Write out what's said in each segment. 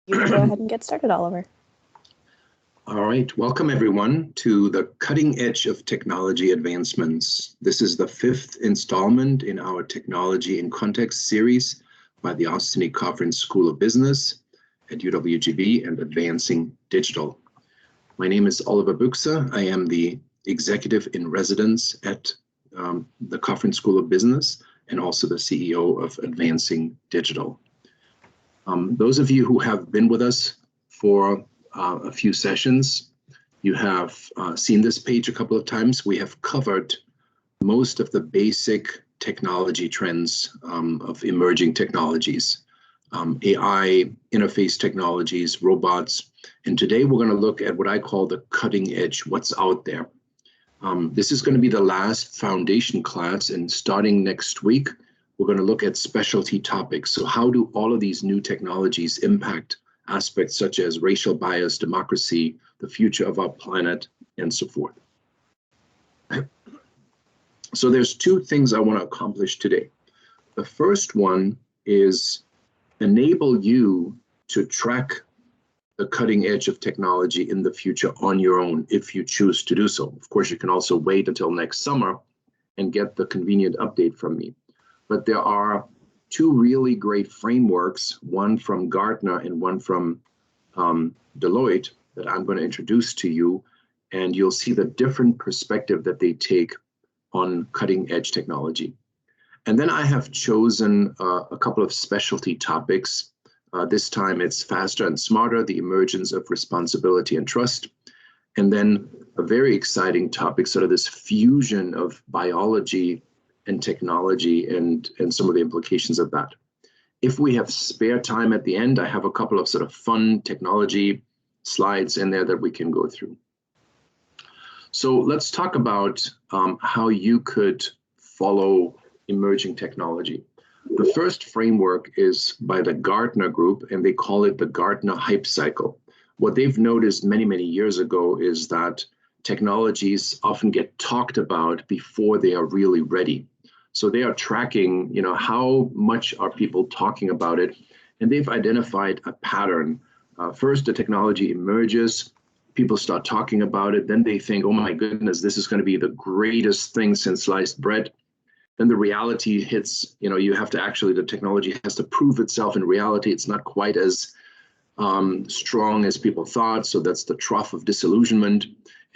You can go ahead and get started, Oliver. All right, welcome everyone to the cutting edge of technology advancements. This is the fifth installment in our Technology in Context series by the Estonia Cofrin School of Business at UWGB and Advancing Digital. My name is Oliver Buechse. I am the executive in residence at the Cofrin School of Business and also the CEO of Advancing Digital. Those of you who have been with us for a few sessions, you have seen this page a couple of times. We have covered most of the basic technology trends of emerging technologies, AI, interface technologies, robots. And today we're going to look at what I call the cutting edge, what's out there. This is going to be the last foundation class, and starting next week, we're going to look at specialty topics. So how do all of these new technologies impact aspects such as racial bias, democracy, the future of our planet, and so forth. So there's two things I want to accomplish today. The first one is enable you to track the cutting edge of technology in the future on your own if you choose to do so. Of course, you can also wait until next summer and get the convenient update from me. But there are two really great frameworks, one from Gartner and one from Deloitte, that I'm going to introduce to you, and you'll see the different perspective that they take on cutting edge technology. And then I have chosen a couple of specialty topics. This time it's faster and smarter, the emergence of responsibility and trust. And then a very exciting topic, sort of this fusion of biology and technology and some of the implications of that. If we have spare time at the end, I have a couple of sort of fun technology slides in there that we can go through. So let's talk about how you could follow emerging technology. The first framework is by the Gartner group, and they call it the Gartner hype cycle. What they've noticed many, many years ago is that technologies often get talked about before they are really ready. So they are tracking, how much are people talking about it, and they've identified a pattern. First, the technology emerges, people start talking about it, then they think, oh my goodness, this is going to be the greatest thing since sliced bread. Then the reality hits, you have to actually, the technology has to prove itself in reality. It's not quite as strong as people thought, so that's the trough of disillusionment.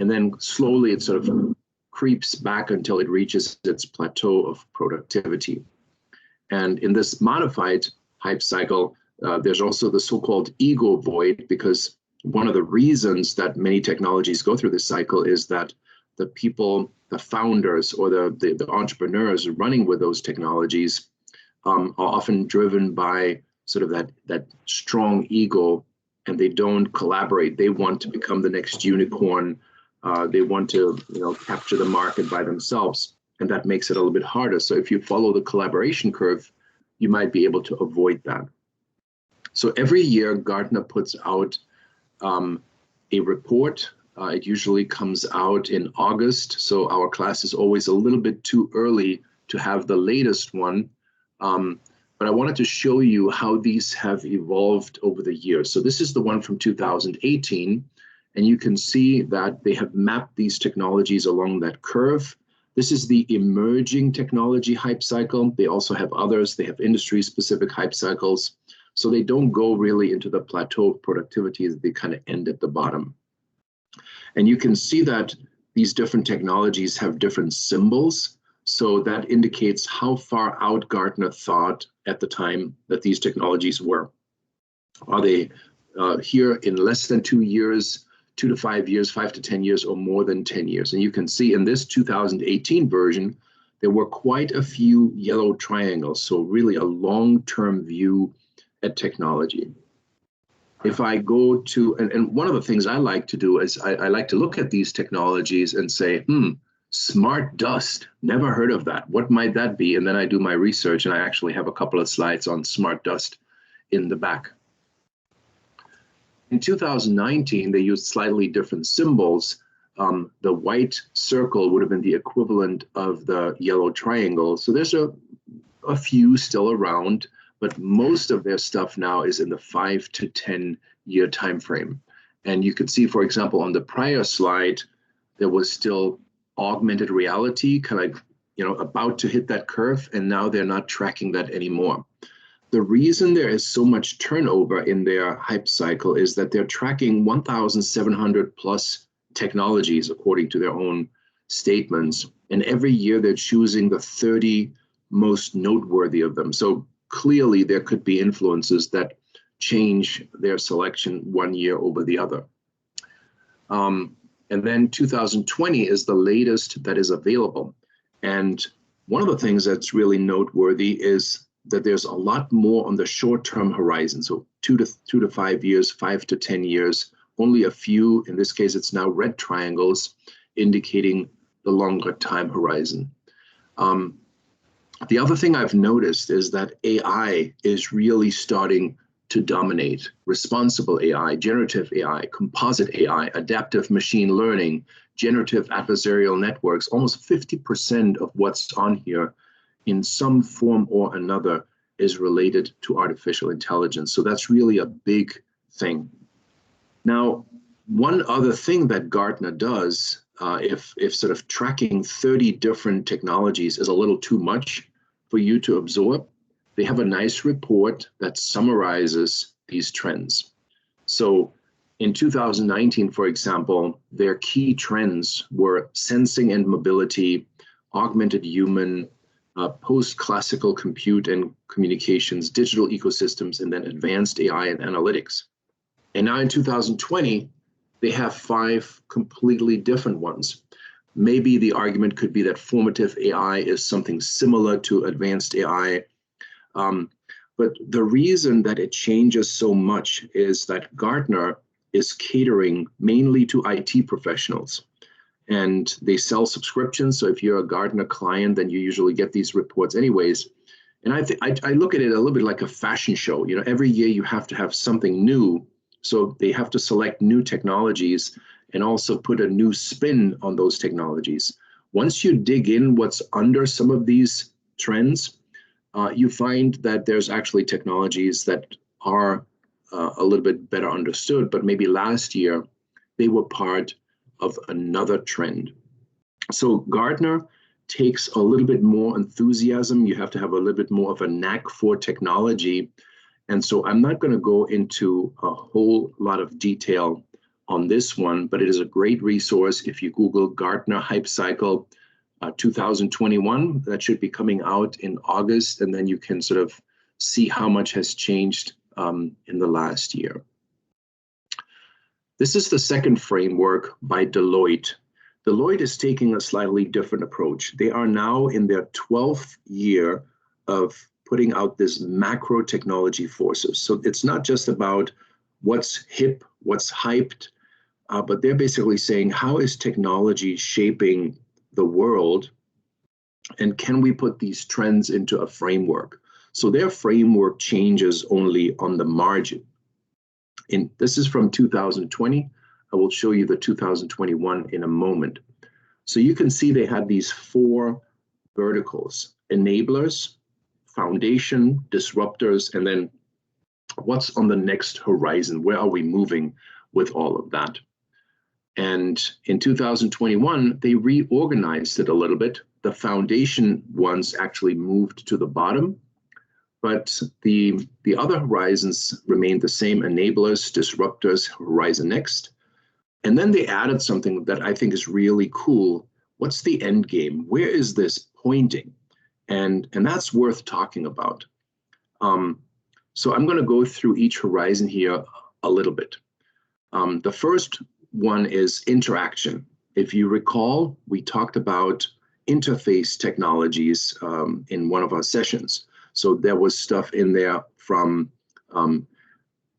And then slowly it sort of creeps back until it reaches its plateau of productivity. And in this modified hype cycle, there's also the so-called ego void, because one of the reasons that many technologies go through this cycle is that the people, the founders or the entrepreneurs running with those technologies are often driven by sort of that strong ego, and they don't collaborate. They want to become the next unicorn. They want to, capture the market by themselves, and that makes it a little bit harder. So if you follow the collaboration curve, you might be able to avoid that. So every year, Gartner puts out a report. It usually comes out in August, so our class is always a little bit too early to have the latest one. But I wanted to show you how these have evolved over the years. So this is the one from 2018. And you can see that they have mapped these technologies along that curve. This is the emerging technology hype cycle. They also have others. They have industry-specific hype cycles. So they don't go really into the plateau of productivity. They kind of end at the bottom. And you can see that these different technologies have different symbols. So that indicates how far out Gartner thought at the time that these technologies were. Are they here in less than 2 years? 2 to 5 years, 5 to 10 years, or more than 10 years. And you can see in this 2018 version, there were quite a few yellow triangles. So really a long-term view at technology. If I go to, and one of the things I like to do is I like to look at these technologies and say, smart dust, never heard of that. What might that be? And then I do my research, and I actually have a couple of slides on smart dust in the back. In 2019, they used slightly different symbols. The white circle would have been the equivalent of the yellow triangle. So there's a few still around, but most of their stuff now is in the 5 to 10 year time frame. And you could see, for example, on the prior slide, there was still augmented reality, kind of about to hit that curve, and now they're not tracking that anymore. The reason there is so much turnover in their hype cycle is that they're tracking 1,700 plus technologies, according to their own statements. And every year they're choosing the 30 most noteworthy of them. So clearly there could be influences that change their selection one year over the other. And then 2020 is the latest that is available. And one of the things that's really noteworthy is that there's a lot more on the short-term horizon. So 2 to 5 years, 5 to 10 years, only a few, in this case, it's now red triangles indicating the longer time horizon. The other thing I've noticed is that AI is really starting to dominate. Responsible AI, generative AI, composite AI, adaptive machine learning, generative adversarial networks, almost 50% of what's on here in some form or another is related to artificial intelligence. So that's really a big thing. Now, one other thing that Gartner does, if sort of tracking 30 different technologies is a little too much for you to absorb, they have a nice report that summarizes these trends. So in 2019, for example, their key trends were sensing and mobility, augmented human, post-classical compute and communications, digital ecosystems, and then advanced AI and analytics. And now in 2020, they have 5 completely different ones. Maybe the argument could be that formative AI is something similar to advanced AI. But the reason that it changes so much is that Gartner is catering mainly to IT professionals. And they sell subscriptions. So if you're a Gartner client, then you usually get these reports anyways. And I look at it a little bit like a fashion show. Every year you have to have something new. So they have to select new technologies and also put a new spin on those technologies. Once you dig in what's under some of these trends, you find that there's actually technologies that are a little bit better understood, but maybe last year they were part of another trend. So Gartner takes a little bit more enthusiasm. You have to have a little bit more of a knack for technology. And so I'm not going to go into a whole lot of detail on this one, but it is a great resource. If you Google Gartner Hype Cycle 2021, that should be coming out in August, and then you can sort of see how much has changed in the last year. This is the second framework by Deloitte. Deloitte is taking a slightly different approach. They are now in their 12th year of putting out this macro technology forces. So it's not just about what's hip, what's hyped, but they're basically saying, how is technology shaping the world? And can we put these trends into a framework? So their framework changes only on the margin. This is from 2020. I will show you the 2021 in a moment. So you can see they had these 4 verticals: enablers, foundation, disruptors, and then what's on the next horizon? Where are we moving with all of that? And in 2021, they reorganized it a little bit. The foundation ones actually moved to the bottom, but the other horizons remained the same: enablers, disruptors, horizon next. And then they added something that I think is really cool. What's the end game? Where is this pointing? And that's worth talking about. So I'm going to go through each horizon here a little bit. The first one is interaction. If you recall, we talked about interface technologies in one of our sessions. So there was stuff in there from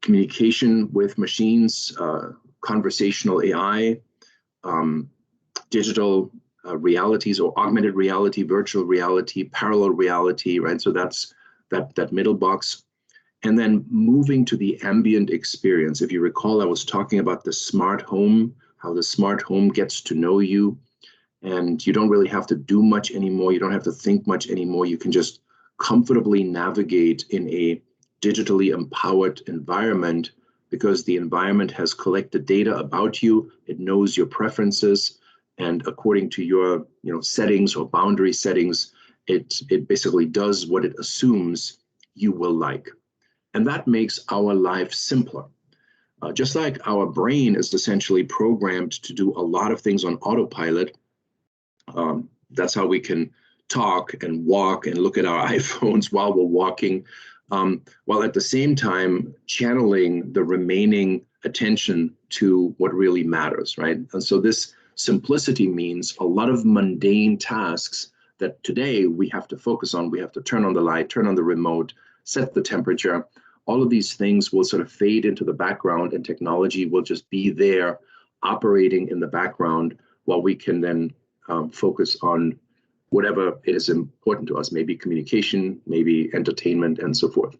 communication with machines, conversational AI, digital realities or augmented reality, virtual reality, parallel reality, right? So that's that middle box. And then moving to the ambient experience. If you recall, I was talking about the smart home, how the smart home gets to know you, and you don't really have to do much anymore. You don't have to think much anymore. You can just comfortably navigate in a digitally empowered environment, because the environment has collected data about you, it knows your preferences, and according to your settings or boundary settings, it basically does what it assumes you will like. And that makes our life simpler. Just like our brain is essentially programmed to do a lot of things on autopilot, that's how we can talk and walk and look at our iPhones while we're walking, while at the same time channeling the remaining attention to what really matters, right? And so this simplicity means a lot of mundane tasks that today we have to focus on. We have to turn on the light, turn on the remote, set the temperature. All of these things will sort of fade into the background, and technology will just be there operating in the background while we can then focus on whatever is important to us, maybe communication, maybe entertainment, and so forth.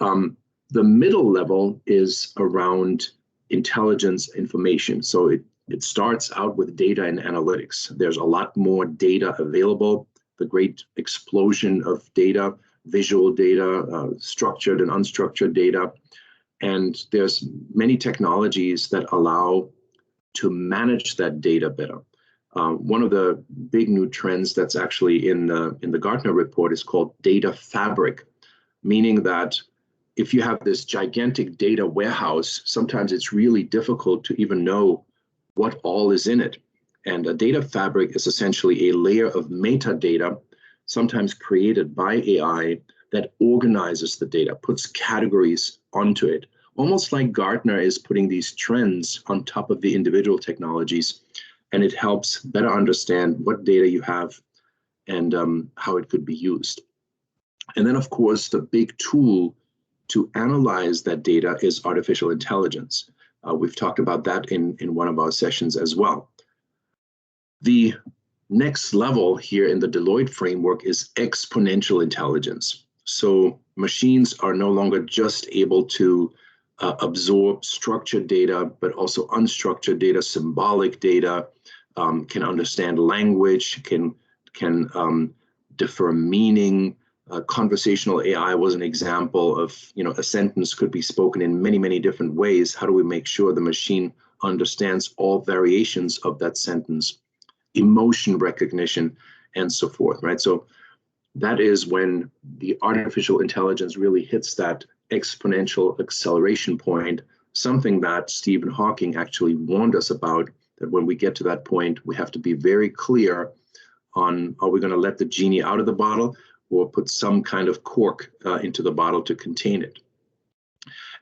The middle level is around intelligence information. So it starts out with data and analytics. There's a lot more data available, the great explosion of data, visual data, structured and unstructured data. And there's many technologies that allow to manage that data better. One of the big new trends that's actually in the Gartner report is called data fabric, meaning that if you have this gigantic data warehouse, sometimes it's really difficult to even know what all is in it. And a data fabric is essentially a layer of metadata, sometimes created by AI, that organizes the data, puts categories onto it, almost like Gartner is putting these trends on top of the individual technologies, and it helps better understand what data you have and how it could be used. And then, of course, the big tool to analyze that data is artificial intelligence. We've talked about that in one of our sessions as well. The next level here in the Deloitte framework is exponential intelligence. So machines are no longer just able to absorb structured data, but also unstructured data, symbolic data, can understand language, can defer meaning. Conversational AI was an example of, a sentence could be spoken in many, many different ways. How do we make sure the machine understands all variations of that sentence? Emotion recognition, and so forth, right? So that is when the artificial intelligence really hits that exponential acceleration point, something that Stephen Hawking actually warned us about, that when we get to that point, we have to be very clear on, are we going to let the genie out of the bottle or put some kind of cork into the bottle to contain it?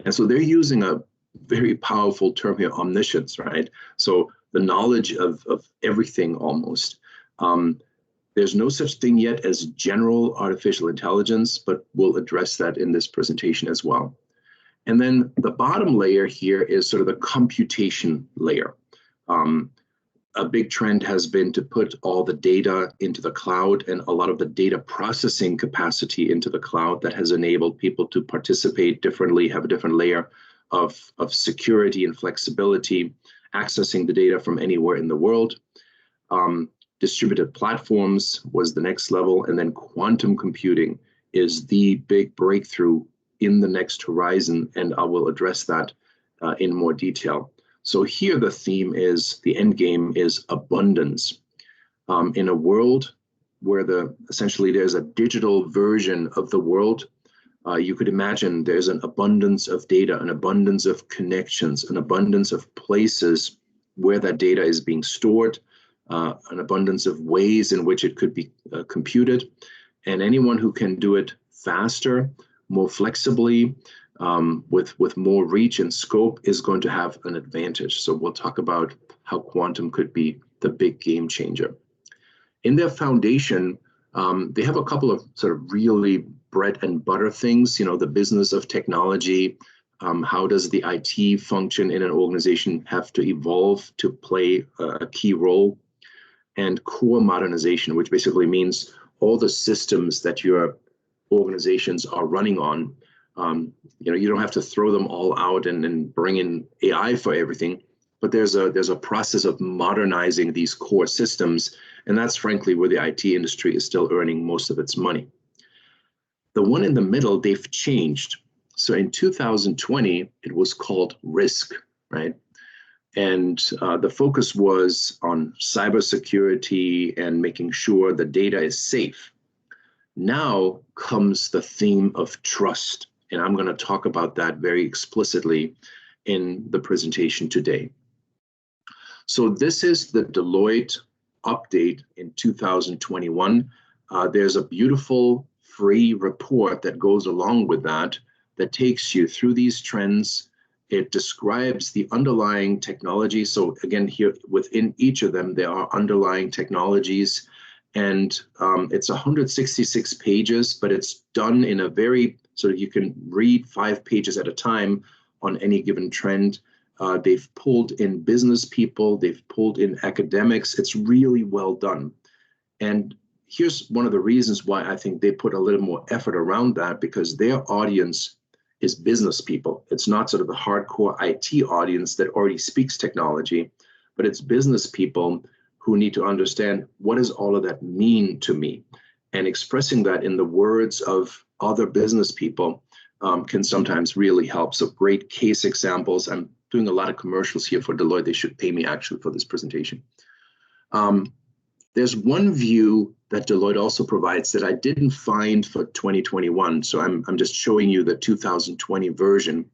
And so they're using a very powerful term here, omniscience, right? So the knowledge of everything almost. There's no such thing yet as general artificial intelligence, but we'll address that in this presentation as well. And then the bottom layer here is sort of the computation layer. A big trend has been to put all the data into the cloud and a lot of the data processing capacity into the cloud. That has enabled people to participate differently, have a different layer of security and flexibility, accessing the data from anywhere in the world. Distributed platforms was the next level, and then quantum computing is the big breakthrough in the next horizon, and I will address that in more detail. So here the theme is, the end game is abundance. In a world where essentially there's a digital version of the world, you could imagine there's an abundance of data, an abundance of connections, an abundance of places where that data is being stored, an abundance of ways in which it could be computed. And anyone who can do it faster, more flexibly, with more reach and scope is going to have an advantage. So we'll talk about how quantum could be the big game changer. In their foundation, they have a couple of sort of really bread and butter things, the business of technology. How does the IT function in an organization have to evolve to play a key role? And core modernization, which basically means all the systems that your organizations are running on. You don't have to throw them all out and bring in AI for everything, but there's a process of modernizing these core systems, and that's frankly where the IT industry is still earning most of its money. The one in the middle, they've changed. So in 2020, it was called RISC, right? And the focus was on cybersecurity and making sure the data is safe. Now comes the theme of trust. And I'm going to talk about that very explicitly in the presentation today. So this is the Deloitte update in 2021. There's a beautiful free report that goes along with that takes you through these trends. It describes the underlying technology. So again, here within each of them, there are underlying technologies. And it's 166 pages, but it's done in a very, so you can read 5 pages at a time on any given trend. They've pulled in business people, they've pulled in academics. It's really well done. And here's one of the reasons why I think they put a little more effort around that, because their audience is business people. It's not sort of the hardcore IT audience that already speaks technology, but it's business people who need to understand, what does all of that mean to me? And expressing that in the words of other business people can sometimes really help. So great case examples. I'm doing a lot of commercials here for Deloitte. They should pay me actually for this presentation. There's one view that Deloitte also provides that I didn't find for 2021. So I'm just showing you the 2020 version.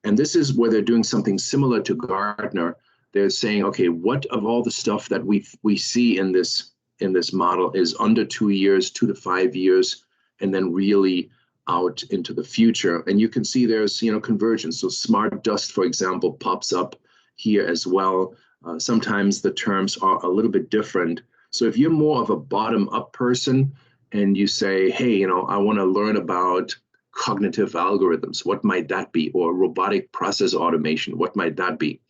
And this is where they're doing something similar to Gartner. They're saying, okay, what of all the stuff that we see in this model is under 2 years, 2 to 5 years, and then really out into the future. And you can see there's convergence. So smart dust, for example, pops up here as well. Sometimes the terms are a little bit different. So if you're more of a bottom-up person and you say, hey, I want to learn about cognitive algorithms, what might that be? Or robotic process automation, what might that be?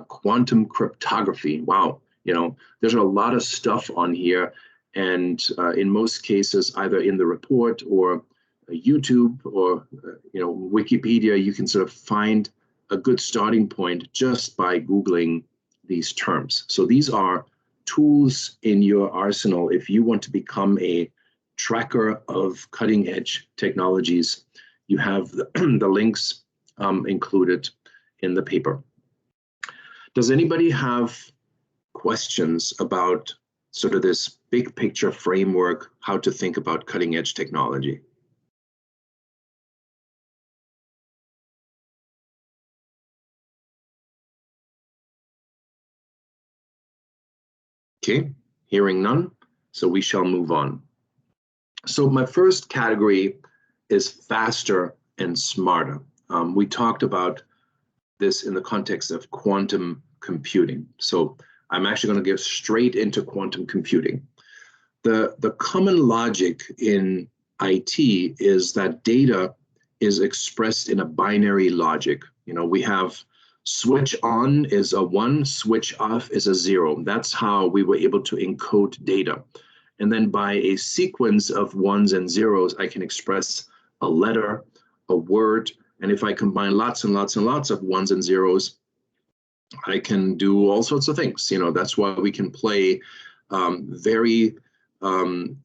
Quantum cryptography, wow, there's a lot of stuff on here. And in most cases, either in the report or YouTube or Wikipedia, you can sort of find a good starting point just by Googling these terms. So these are tools in your arsenal if you want to become a tracker of cutting edge technologies. You have the links included in the paper. Does anybody have questions about sort of this big picture framework, how to think about cutting edge technology? Okay, hearing none, so we shall move on. So my first category is faster and smarter. We talked about this in the context of quantum computing. So I'm actually going to get straight into quantum computing. The common logic in IT is that data is expressed in a binary logic. We have switch on is a 1, switch off is a 0. That's how we were able to encode data. And then by a sequence of 1s and 0s, I can express a letter, a word. And if I combine lots and lots and lots of 1s and 0s, I can do all sorts of things. That's why we can play very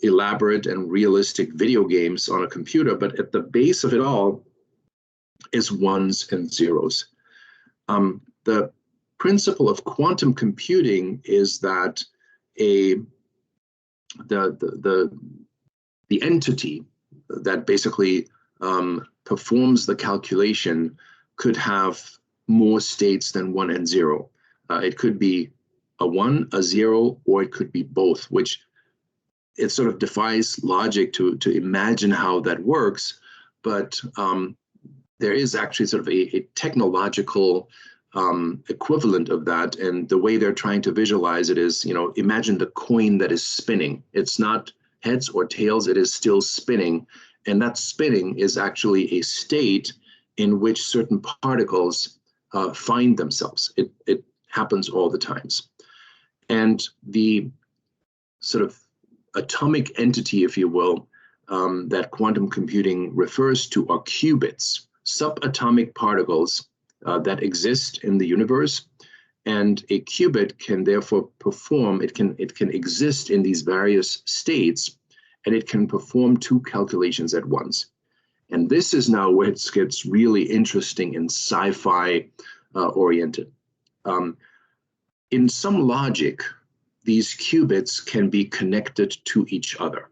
elaborate and realistic video games on a computer. But at the base of it all is 1s and 0s. The principle of quantum computing is that the entity that basically performs the calculation could have more states than 1 and 0. It could be a 1, a 0, or it could be both, which it sort of defies logic to imagine how that works. But there is actually sort of a technological equivalent of that. And the way they're trying to visualize it is, imagine the coin that is spinning. It's not heads or tails, it is still spinning. And that spinning is actually a state in which certain particles find themselves. It happens all the times. And the sort of atomic entity, if you will, that quantum computing refers to are qubits, subatomic particles that exist in the universe. And a qubit can therefore perform, it can exist in these various states, and it can perform 2 calculations at once. And this is now where it gets really interesting and sci-fi oriented. In some logic, these qubits can be connected to each other.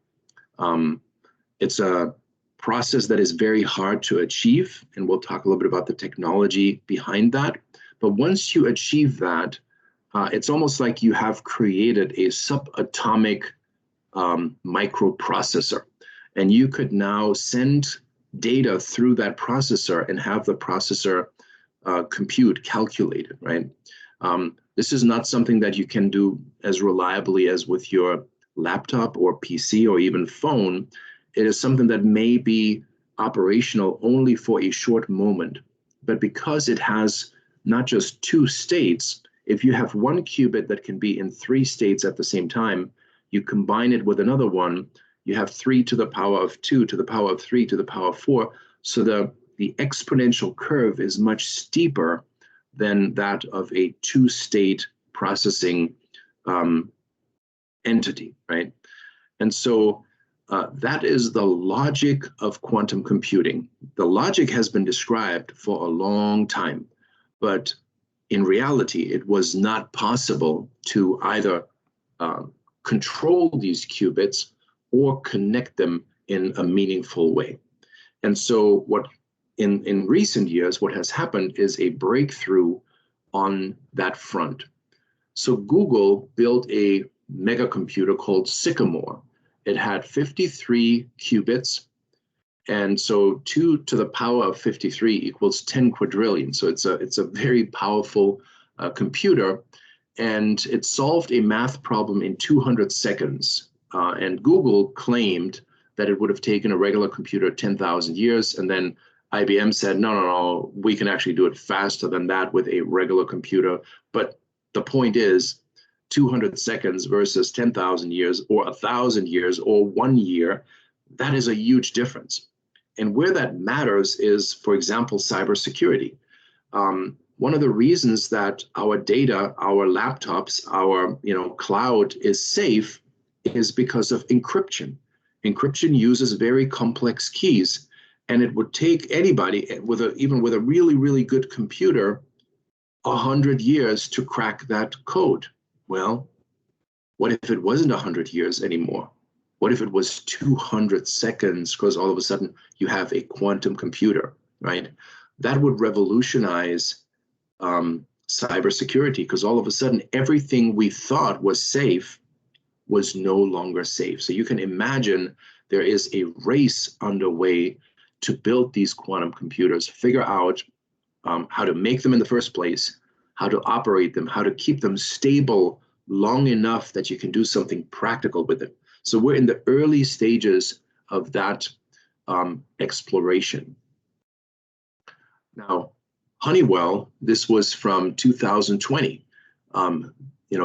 It's a process that is very hard to achieve, and we'll talk a little bit about the technology behind that. But once you achieve that, it's almost like you have created a subatomic microprocessor, and you could now send data through that processor and have the processor calculate it, right? This is not something that you can do as reliably as with your laptop or PC or even phone. It is something that may be operational only for a short moment. But because it has not just two states, if you have one qubit that can be in 3 states at the same time, you combine it with another one, you have 3 to the power of 2 to the power of 3 to the power of 4. So the exponential curve is much steeper than that of a 2-state processing entity, right? And so that is the logic of quantum computing. The logic has been described for a long time, but in reality, it was not possible to either control these qubits or connect them in a meaningful way. And so what in recent years, what has happened is a breakthrough on that front. So Google built a mega computer called Sycamore. It had 53 qubits. And so 2 to the power of 53 equals 10 quadrillion. So it's a very powerful computer. And it solved a math problem in 200 seconds. And Google claimed that it would have taken a regular computer 10,000 years. And then IBM said, no, we can actually do it faster than that with a regular computer. But the point is, 200 seconds versus 10,000 years or 1,000 years or 1 year, that is a huge difference. And where that matters is, for example, cybersecurity. One of the reasons that our data, our laptops, our cloud is safe is because of encryption. Encryption uses very complex keys, and it would take anybody even with a really, really good computer 100 years to crack that code. Well, what if it wasn't 100 years anymore? What if it was 200 seconds because all of a sudden you have a quantum computer, right? That would revolutionize cybersecurity, because all of a sudden everything we thought was safe was no longer safe. So you can imagine there is a race underway to build these quantum computers, figure out how to make them in the first place, how to operate them, how to keep them stable long enough that you can do something practical with them. So we're in the early stages of that exploration. Now, Honeywell, this was from 2020.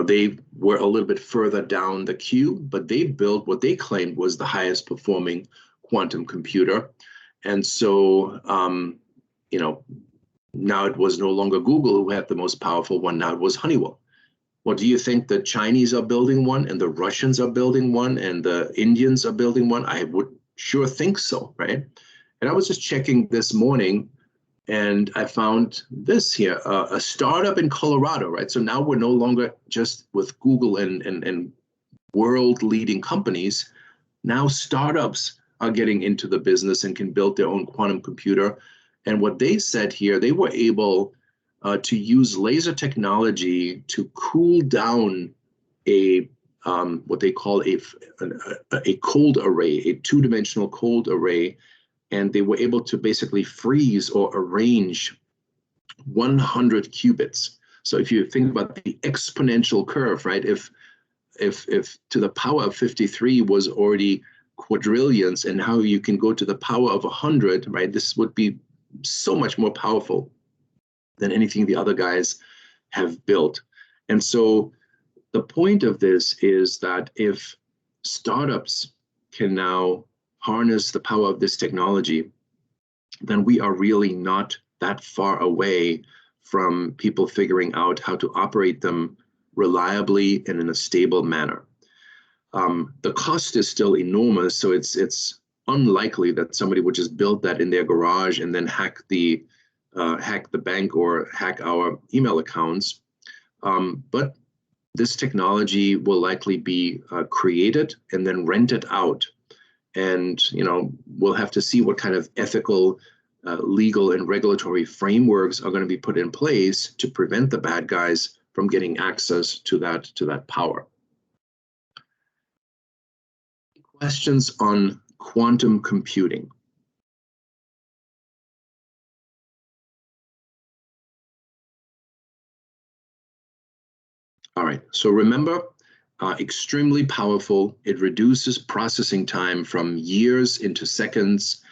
They were a little bit further down the queue, but they built what they claimed was the highest performing quantum computer. And so, now it was no longer Google who had the most powerful one, now it was Honeywell. Well, do you think the Chinese are building one and the Russians are building one and the Indians are building one? I would sure think so, right? And I was just checking this morning and I found this here, a startup in Colorado, right? So now we're no longer just with Google and world-leading companies. Now startups are getting into the business and can build their own quantum computer. And what they said here, they were able to use laser technology to cool down what they call a cold array, a 2-dimensional cold array. And they were able to basically freeze or arrange 100 qubits. So if you think about the exponential curve, right? If to the power of 53 was already quadrillions, and how you can go to the power of 100, right? This would be so much more powerful than anything the other guys have built. And so the point of this is that if startups can now harness the power of this technology, then we are really not that far away from people figuring out how to operate them reliably and in a stable manner. The cost is still enormous, so it's unlikely that somebody would just build that in their garage and then hack the bank or hack our email accounts. But this technology will likely be created and then rented out. And we'll have to see what kind of ethical, legal, and regulatory frameworks are going to be put in place to prevent the bad guys from getting access to that power. Questions on quantum computing? All right, so remember, extremely powerful. It reduces processing time from years into seconds.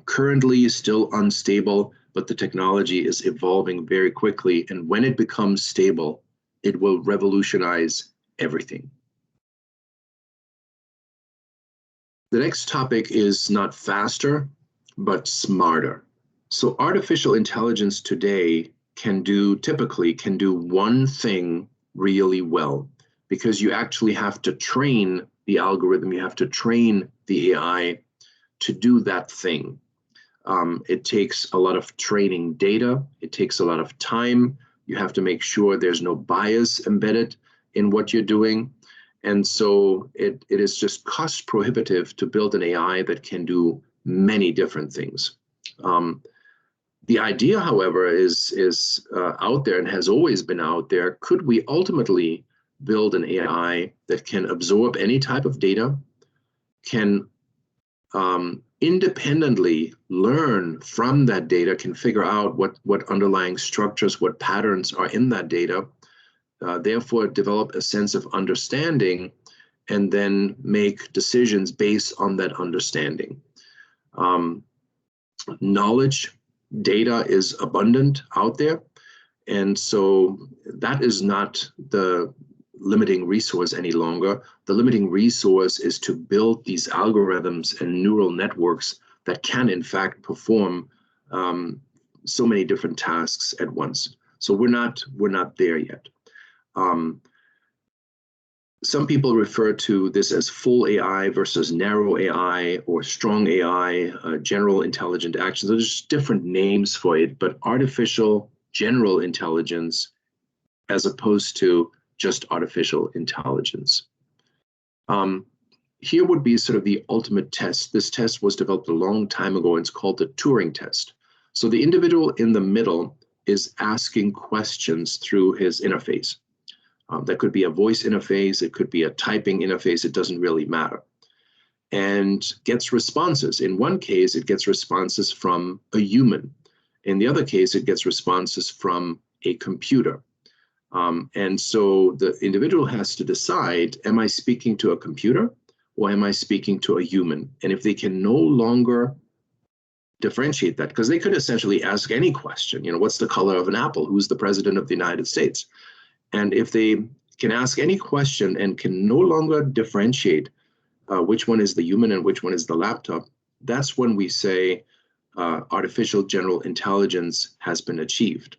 Currently still unstable, but the technology is evolving very quickly. And when it becomes stable, it will revolutionize everything. The next topic is not faster, but smarter. So artificial intelligence today typically can do one thing really well, because you actually have to train the algorithm, you have to train the AI to do that thing. It takes a lot of training data, it takes a lot of time, you have to make sure there's no bias embedded in what you're doing. And so it is just cost prohibitive to build an AI that can do many different things. The idea, however, is out there and has always been out there. Could we ultimately build an AI that can absorb any type of data, can independently learn from that data, can figure out what underlying structures, what patterns are in that data, therefore develop a sense of understanding, and then make decisions based on that understanding. Knowledge, data is abundant out there, and so that is not the limiting resource any longer. The limiting resource is to build these algorithms and neural networks that can in fact perform so many different tasks at once. So we're not there yet. Some people refer to this as full AI versus narrow AI or strong AI, general intelligent actions. There's just different names for it, but artificial general intelligence as opposed to just artificial intelligence. Here would be sort of the ultimate test. This test was developed a long time ago, and it's called the Turing test. So the individual in the middle is asking questions through his interface. That could be a voice interface, it could be a typing interface, it doesn't really matter. And gets responses. In one case, it gets responses from a human. In the other case, it gets responses from a computer. And so the individual has to decide, am I speaking to a computer or am I speaking to a human? And if they can no longer differentiate that, because they could essentially ask any question, what's the color of an apple? Who's the president of the United States? And if they can ask any question and can no longer differentiate which one is the human and which one is the laptop, that's when we say artificial general intelligence has been achieved.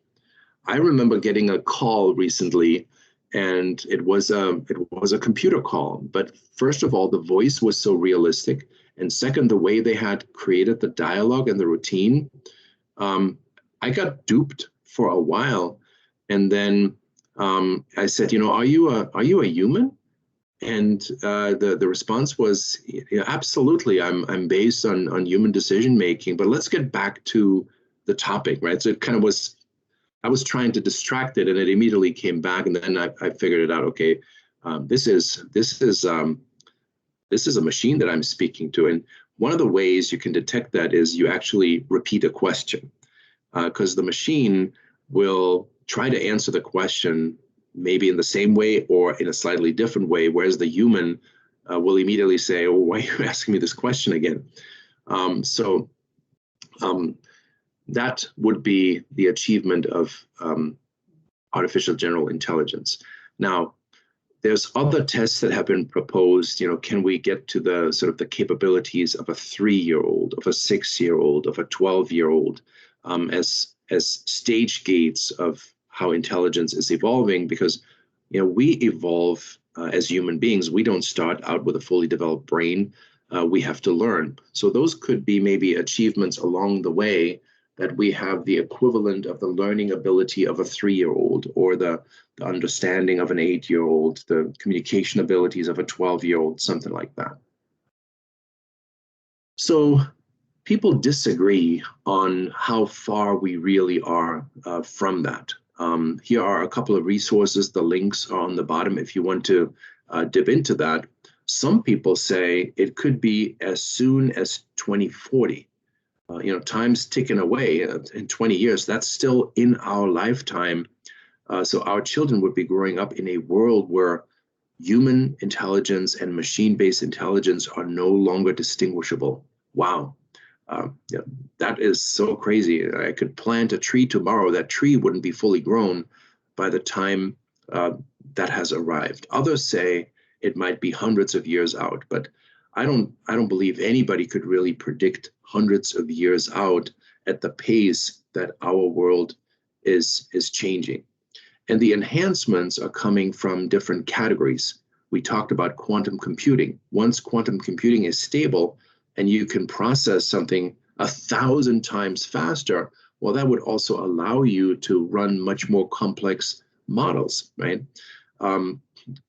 I remember getting a call recently, and it was a computer call. But first of all, the voice was so realistic, and second, the way they had created the dialogue and the routine, I got duped for a while, and then I said, are you a human? And the response was, absolutely. I'm based on human decision making. But let's get back to the topic, right? So it kind of was. I was trying to distract it, and it immediately came back, and then I figured it out. Okay, this is a machine that I'm speaking to, and one of the ways you can detect that is you actually repeat a question, because the machine will try to answer the question maybe in the same way or in a slightly different way, whereas the human will immediately say, "Oh, why are you asking me this question again?" That would be the achievement of artificial general intelligence. Now, there's other tests that have been proposed. Can we get to the sort of the capabilities of a 3-year-old, of a 6-year-old, of a 12-year-old, as stage gates of how intelligence is evolving? Because we evolve as human beings. We don't start out with a fully developed brain. we have to learn. So those could be maybe achievements along the way, that we have the equivalent of the learning ability of a 3-year-old, or the understanding of an 8-year-old, the communication abilities of a 12-year-old, something like that. So people disagree on how far we really are from that. Here are a couple of resources. The links are on the bottom if you want to dip into that. Some people say it could be as soon as 2040. Time's ticking away. In 20 years, that's still in our lifetime. So our children would be growing up in a world where human intelligence and machine-based intelligence are no longer distinguishable. Wow. That is so crazy. I could plant a tree tomorrow. That tree wouldn't be fully grown by the time that has arrived. Others say it might be hundreds of years out, but I don't believe anybody could really predict hundreds of years out at the pace that our world is changing. And the enhancements are coming from different categories. We talked about quantum computing. Once quantum computing is stable and you can process something 1,000 times faster, well, that would also allow you to run much more complex models, right?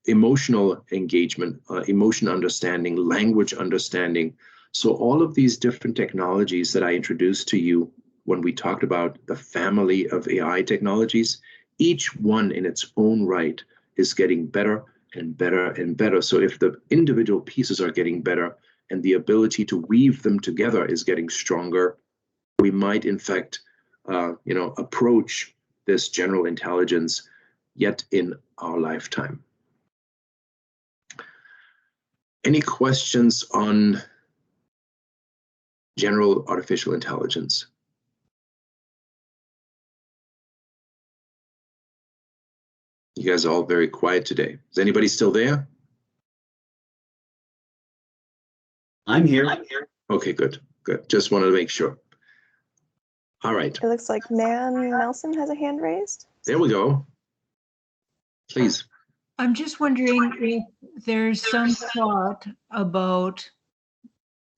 Emotional engagement, emotion understanding, language understanding. So all of these different technologies that I introduced to you when we talked about the family of AI technologies, each one in its own right is getting better and better and better. So if the individual pieces are getting better and the ability to weave them together is getting stronger, we might in fact, approach this general intelligence yet in our lifetime. Any questions on general artificial intelligence? You guys are all very quiet today. Is anybody still there? I'm here. Okay, good. Just wanted to make sure. All right. It looks like Nan Nelson has a hand raised. There we go. Please. I'm just wondering if there's some thought about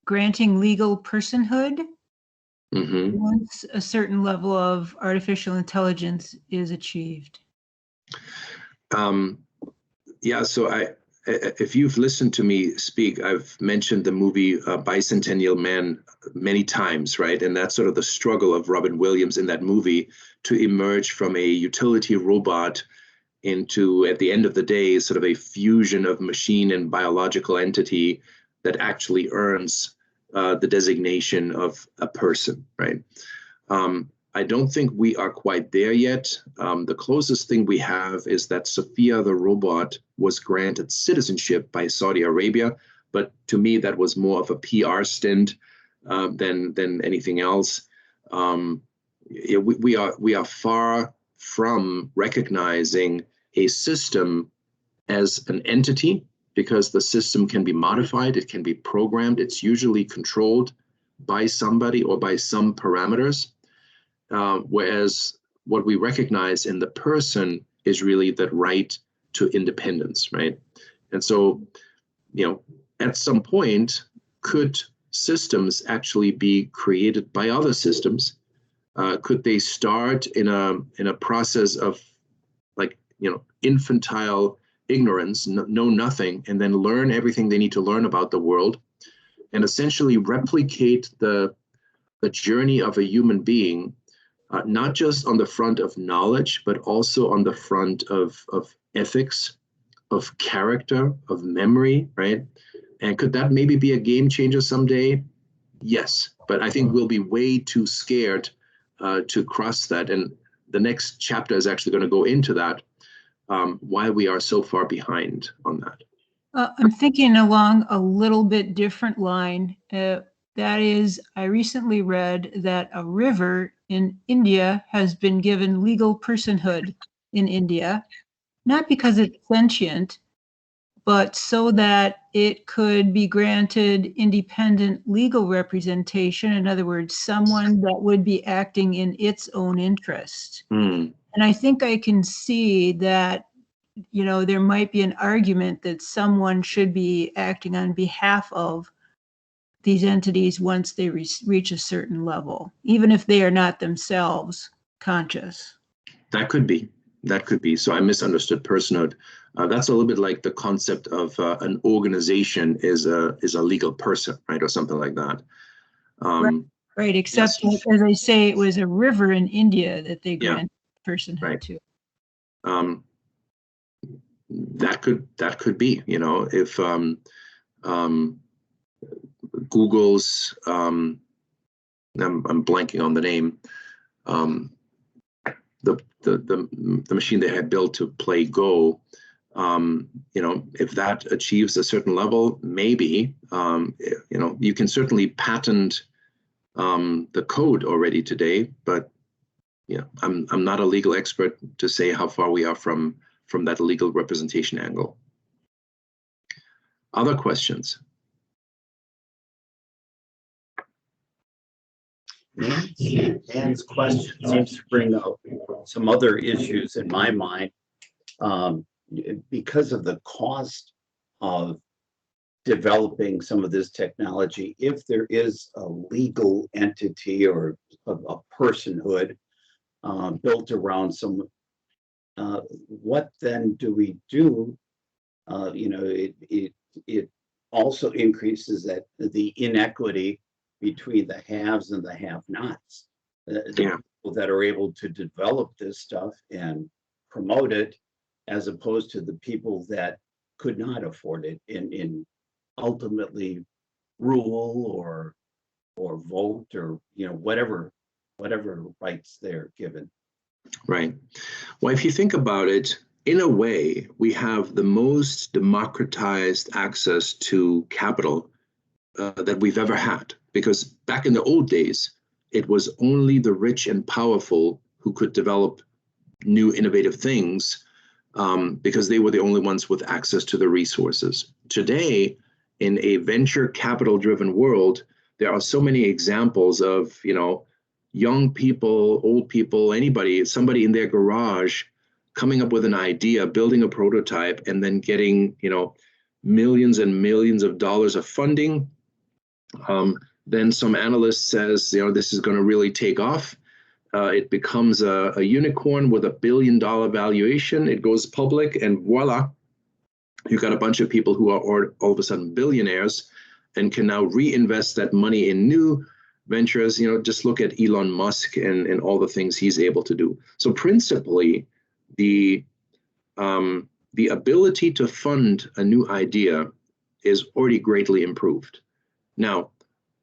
granting legal personhood once a certain level of artificial intelligence is achieved. So if you've listened to me speak, I've mentioned the movie Bicentennial Man many times, right? And that's sort of the struggle of Robin Williams in that movie to emerge from a utility robot into, at the end of the day, sort of a fusion of machine and biological entity that actually earns the designation of a person, right? I don't think we are quite there yet. The closest thing we have is that Sophia the robot was granted citizenship by Saudi Arabia, but to me that was more of a PR stint than anything else. We are far from recognizing a system as an entity, because the system can be modified, it can be programmed, it's usually controlled by somebody or by some parameters. Whereas what we recognize in the person is really that right to independence, right? And so, at some point, could systems actually be created by other systems? Could they start in a process of infantile ignorance, know nothing, and then learn everything they need to learn about the world, and essentially replicate the journey of a human being? Not just on the front of knowledge, but also on the front of ethics, of character, of memory, right? And could that maybe be a game changer someday? Yes, but I think we'll be way too scared to cross that. And the next chapter is actually going to go into that, why we are so far behind on that. I'm thinking along a little bit different line. That is, I recently read that a river in India has been given legal personhood in India, not because it's sentient, but so that it could be granted independent legal representation. In other words, someone that would be acting in its own interest. And I think I can see that, there might be an argument that someone should be acting on behalf of these entities once they reach a certain level, even if they are not themselves conscious. That could be. That could be. So I misunderstood personhood. That's a little bit like the concept of an organization is a legal person, right, or something like that. Right, except yes. as I say, it was a river in India that they granted personhood right. to. That could be, you know, if Google's I'm blanking on the name, the machine they had built to play Go, you know, if that achieves a certain level, maybe, you know, you can certainly patent the code already today, but yeah, I'm not a legal expert to say how far we are from that legal representation angle. Other questions? Dan's question seems to bring up some other issues in my mind, because of the cost of developing some of this technology. If there is a legal entity or a personhood built around some, what then do we do? You know, it also increases that the inequity between the haves and the have-nots. The people that are able to develop this stuff and promote it, as opposed to the people that could not afford it in ultimately rule or vote, or, you know, whatever rights they're given. Right. Well, if you think about it, in a way, we have the most democratized access to capital that we've ever had. Because back in the old days, it was only the rich and powerful who could develop new innovative things, because they were the only ones with access to the resources. Today, in a venture capital driven world, there are so many examples of, you know, young people, old people, anybody, somebody in their garage coming up with an idea, building a prototype, and then getting, you know, millions and millions of dollars of funding. Then some analyst says, you know, this is going to really take off. It becomes a unicorn with $1 billion valuation. It goes public, and voila, you've got a bunch of people who are all of a sudden billionaires and can now reinvest that money in new ventures. You know, just look at Elon Musk and all the things he's able to do. So principally, the ability to fund a new idea is already greatly improved. Now,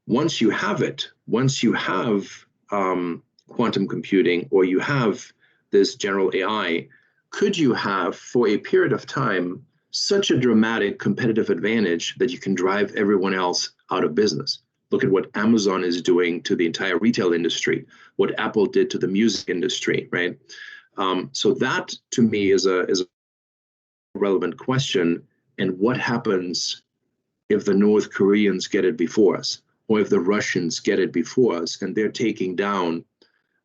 once you have it, once you have quantum computing, or you have this general AI, could you have, for a period of time, such a dramatic competitive advantage that you can drive everyone else out of business? Look at what Amazon is doing to the entire retail industry, what Apple did to the music industry, right? So that, to me, is a relevant question. And what happens if the North Koreans get it before us, or if the Russians get it before us, and they're taking down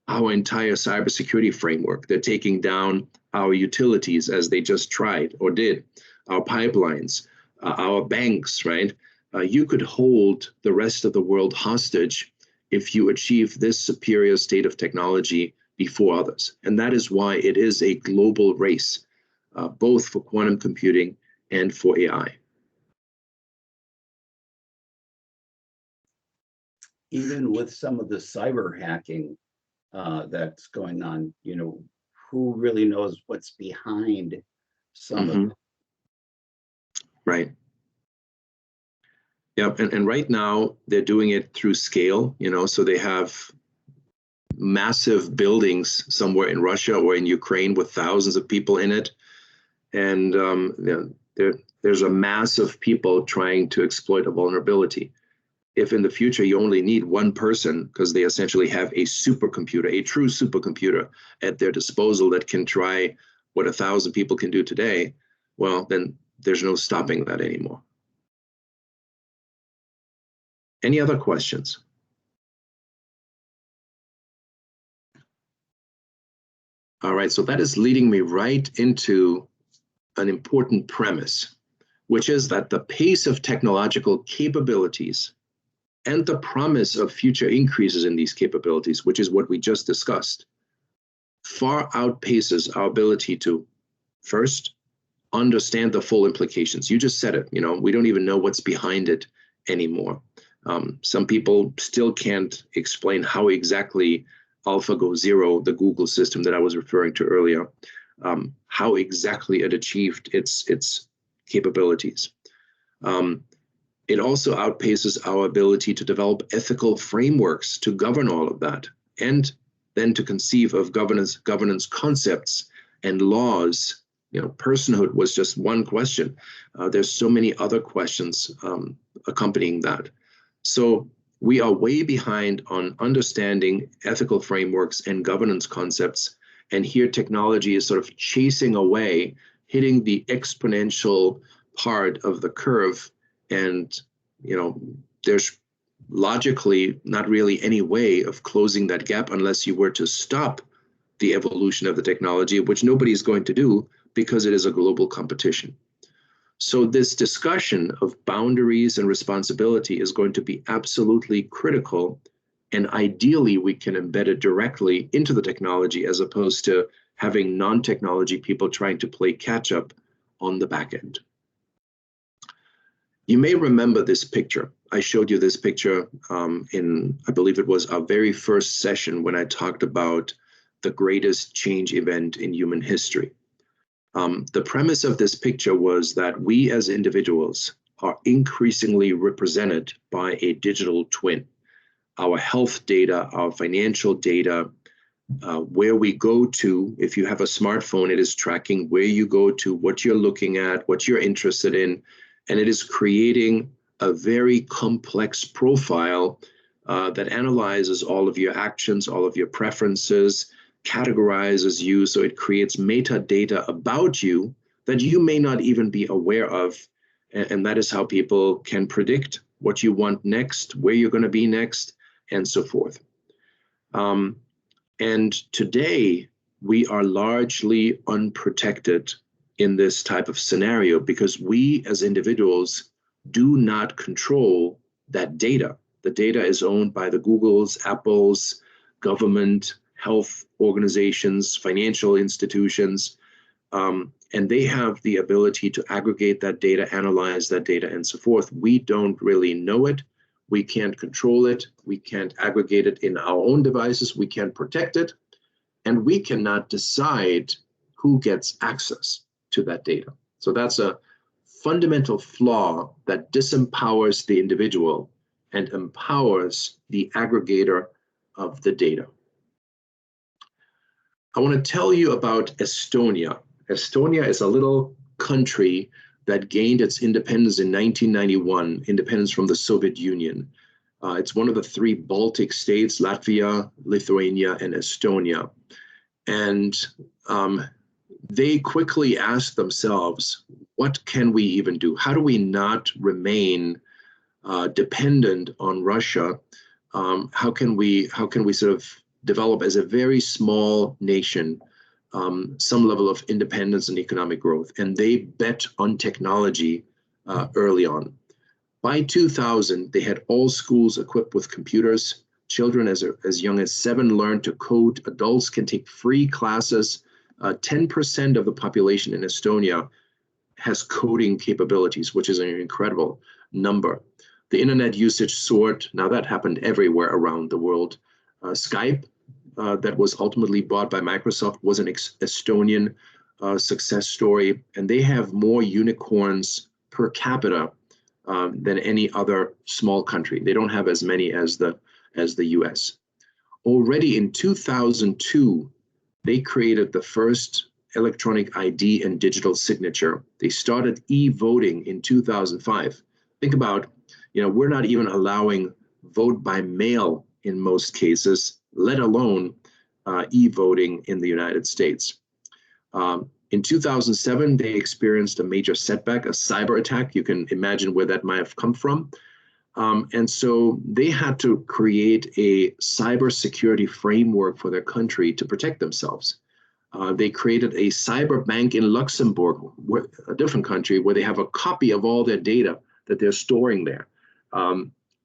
our entire cybersecurity framework? They're taking down our utilities, as they just tried or did, our pipelines, our banks, right? You could hold the rest of the world hostage if you achieve this superior state of technology before others. And that is why it is a global race, both for quantum computing and for AI. Even with some of the cyber hacking that's going on, you know, who really knows what's behind some of it? Right. Yep. And right now they're doing it through scale, you know, so they have massive buildings somewhere in Russia or in Ukraine with thousands of people in it. And there's a mass of people trying to exploit a vulnerability. If in the future you only need one person, because they essentially have a supercomputer, a true supercomputer at their disposal that can try what 1,000 people can do today, well, then there's no stopping that anymore. Any other questions? All right, so that is leading me right into an important premise, which is that the pace of technological capabilities and the promise of future increases in these capabilities, which is what we just discussed, far outpaces our ability to, first, understand the full implications. You just said it, we don't even know what's behind it anymore. Some people still can't explain how exactly AlphaGo Zero, the Google system that I was referring to earlier, how exactly it achieved its capabilities. It also outpaces our ability to develop ethical frameworks to govern all of that, and then to conceive of governance concepts and laws. Personhood was just one question. There's so many other questions accompanying that. So we are way behind on understanding ethical frameworks and governance concepts. And here technology is sort of chasing away, hitting the exponential part of the curve. And, there's logically not really any way of closing that gap unless you were to stop the evolution of the technology, which nobody is going to do because it is a global competition. So this discussion of boundaries and responsibility is going to be absolutely critical. And ideally, we can embed it directly into the technology as opposed to having non-technology people trying to play catch up on the back end. You may remember this picture. I showed you this picture in, I believe it was our very first session when I talked about the greatest change event in human history. The premise of this picture was that we as individuals are increasingly represented by a digital twin. Our health data, our financial data, where we go to. If you have a smartphone, it is tracking where you go to, what you're looking at, what you're interested in, and it is creating a very complex profile that analyzes all of your actions, all of your preferences, categorizes you, so it creates metadata about you that you may not even be aware of. And that is how people can predict what you want next, where you're going to be next, and so forth. And today, we are largely unprotected in this type of scenario because we as individuals do not control that data. The data is owned by the Googles, Apples, government, health organizations, financial institutions, and they have the ability to aggregate that data, analyze that data, and so forth. We don't really know it. We can't control it. We can't aggregate it in our own devices. We can't protect it. And we cannot decide who gets access to that data. So that's a fundamental flaw that disempowers the individual and empowers the aggregator of the data. I want to tell you about Estonia. Estonia is a little country that gained its independence in 1991, independence from the Soviet Union. It's one of the three Baltic states, Latvia, Lithuania, and Estonia. And they quickly asked themselves, what can we even do? How do we not remain dependent on Russia? How can we sort of develop as a very small nation some level of independence and economic growth? And they bet on technology early on. By 2000, they had all schools equipped with computers. Children as young as 7 learn to code. Adults can take free classes. 10% of the population in Estonia has coding capabilities, which is an incredible number. The internet usage soared. Now that happened everywhere around the world. Skype, that was ultimately bought by Microsoft, was an Estonian success story, and they have more unicorns per capita than any other small country. They don't have as many as the US. Already in 2002, they created the first electronic ID and digital signature. They started e-voting in 2005. Think about, we're not even allowing vote by mail in most cases, let alone e-voting in the United States. In 2007, they experienced a major setback, a cyber attack. You can imagine where that might have come from. And so they had to create a cybersecurity framework for their country to protect themselves. They created a cyber bank in Luxembourg, a different country, where they have a copy of all their data that they're storing there.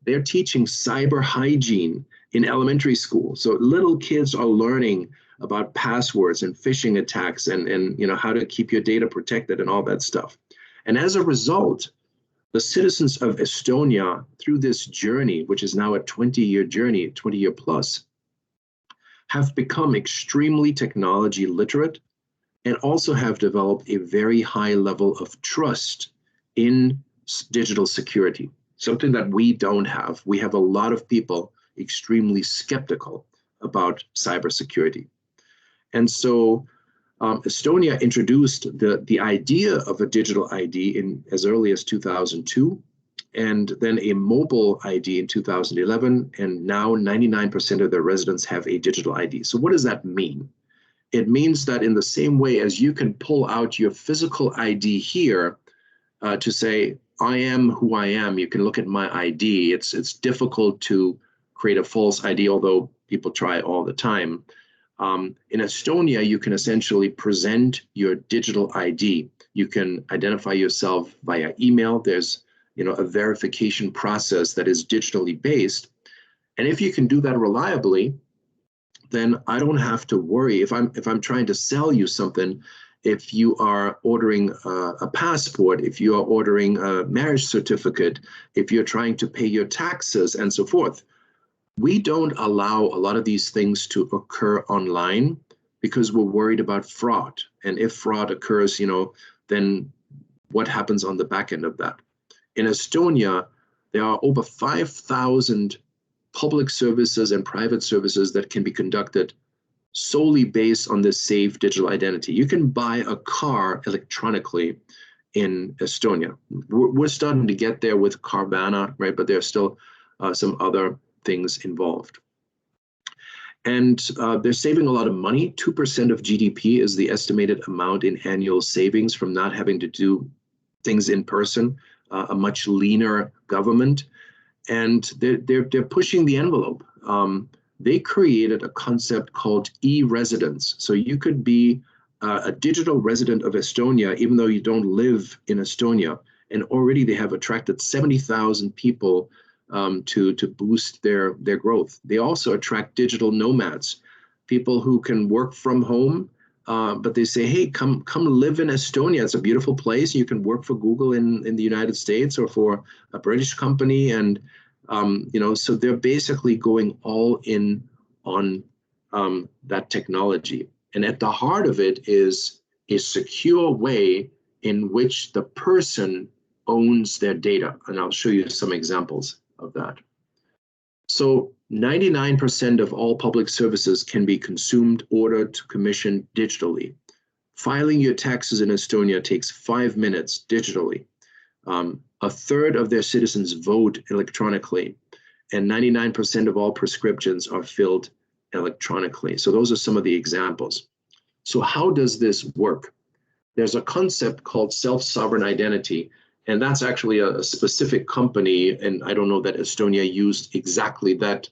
they're teaching cyber hygiene in elementary school. So little kids are learning about passwords and phishing attacks and you know, how to keep your data protected and all that stuff. And as a result, the citizens of Estonia, through this journey, which is now a 20-year journey, 20-year plus, have become extremely technology literate and also have developed a very high level of trust in digital security, something that we don't have. We have a lot of people extremely skeptical about cybersecurity. And so Estonia introduced the idea of a digital ID in as early as 2002, and then a mobile ID in 2011, and now 99% of their residents have a digital ID. So what does that mean? It means that in the same way as you can pull out your physical ID here to say, I am who I am, you can look at my ID. It's difficult to create a false ID, although people try all the time. In Estonia, you can essentially present your digital ID. You can identify yourself via email. There's, you know, a verification process that is digitally based. And if you can do that reliably, then I don't have to worry if I'm trying to sell you something. If you are ordering a passport, if you are ordering a marriage certificate, if you're trying to pay your taxes and so forth, we don't allow a lot of these things to occur online because we're worried about fraud. And if fraud occurs, you know, then what happens on the back end of that? In Estonia, there are over 5,000 public services and private services that can be conducted solely based on this safe digital identity. You can buy a car electronically in Estonia. We're starting to get there with Carvana, right? But there's still some other things involved. And they're saving a lot of money. 2% of GDP is the estimated amount in annual savings from not having to do things in person, a much leaner government. And they're pushing the envelope. They created a concept called e-residence. So you could be a digital resident of Estonia, even though you don't live in Estonia. And already they have attracted 70,000 people to boost their growth. They also attract digital nomads, people who can work from home, but they say, hey, come live in Estonia. It's a beautiful place. You can work for Google in the United States or for a British company. And, you know, so they're basically going all in on that technology. And at the heart of it is a secure way in which the person owns their data. And I'll show you some examples of that. So 99% of all public services can be consumed, ordered, commissioned digitally. Filing your taxes in Estonia takes 5 minutes digitally. A third of their citizens vote electronically, and 99% of all prescriptions are filled electronically. So those are some of the examples. So how does this work? There's a concept called self-sovereign identity, and that's actually a specific company, and I don't know that Estonia used exactly that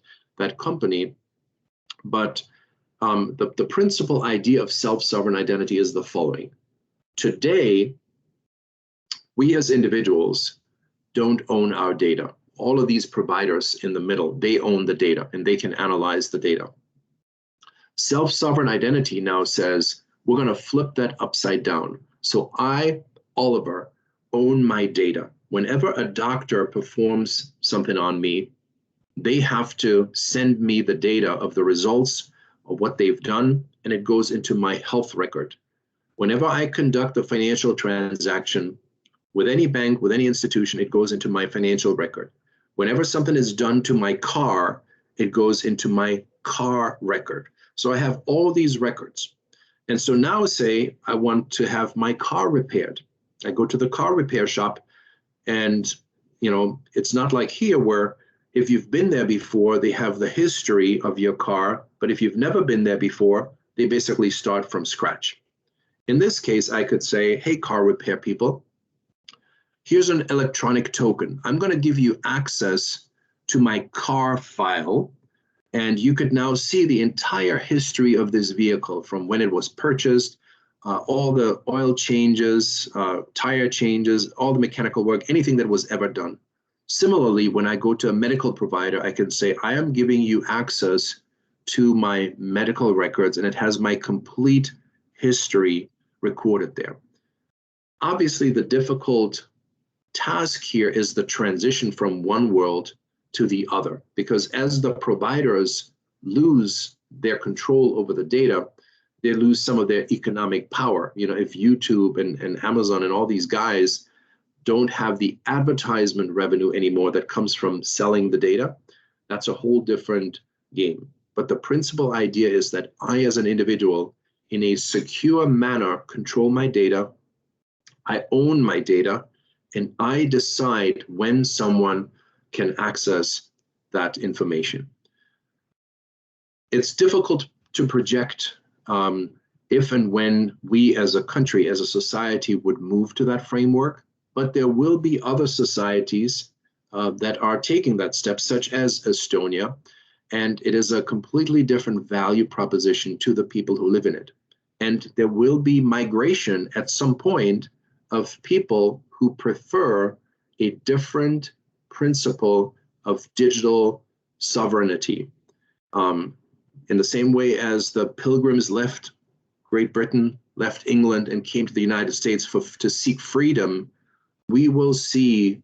company, but the principal idea of self-sovereign identity is the following. Today, we as individuals don't own our data. All of these providers in the middle, they own the data and they can analyze the data. Self-sovereign identity now says, we're going to flip that upside down. So I, Oliver, own my data. Whenever a doctor performs something on me, they have to send me the data of the results of what they've done, and it goes into my health record. Whenever I conduct a financial transaction with any bank, with any institution, it goes into my financial record. Whenever something is done to my car, it goes into my car record. So I have all these records. And so now say I want to have my car repaired. I go to the car repair shop, and you know, it's not like here where if you've been there before, they have the history of your car, but if you've never been there before, they basically start from scratch. In this case, I could say, hey, car repair people, here's an electronic token. I'm going to give you access to my car file, and you could now see the entire history of this vehicle from when it was purchased, all the oil changes, tire changes, all the mechanical work, anything that was ever done. Similarly, when I go to a medical provider, I can say, I am giving you access to my medical records, and it has my complete history recorded there. Obviously, the difficult task here is the transition from one world to the other, because as the providers lose their control over the data, they lose some of their economic power. You know, if YouTube and Amazon and all these guys don't have the advertisement revenue anymore that comes from selling the data, that's a whole different game. But the principal idea is that I, as an individual, in a secure manner, control my data, I own my data, and I decide when someone can access that information. It's difficult to project if and when we as a country, as a society, would move to that framework, but there will be other societies that are taking that step, such as Estonia, and it is a completely different value proposition to the people who live in it. And there will be migration at some point of people who prefer a different principle of digital sovereignty. In the same way as the Pilgrims left Great Britain, left England, and came to the United States to seek freedom, we will see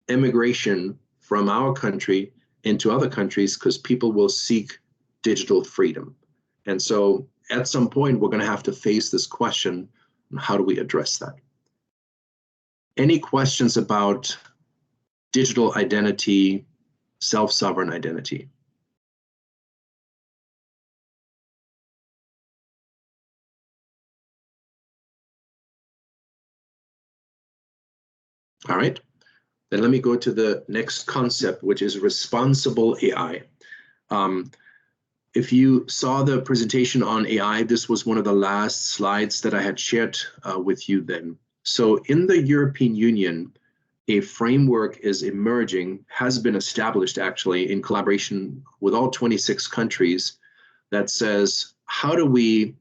immigration from our country into other countries because people will seek digital freedom. And so at some point, we're going to have to face this question, how do we address that? Any questions about digital identity, self-sovereign identity? All right, then let me go to the next concept, which is responsible AI. If you saw the presentation on AI, this was one of the last slides that I had shared with you then. So in the European Union, a framework is emerging, has been established actually in collaboration with all 26 countries that says, how do we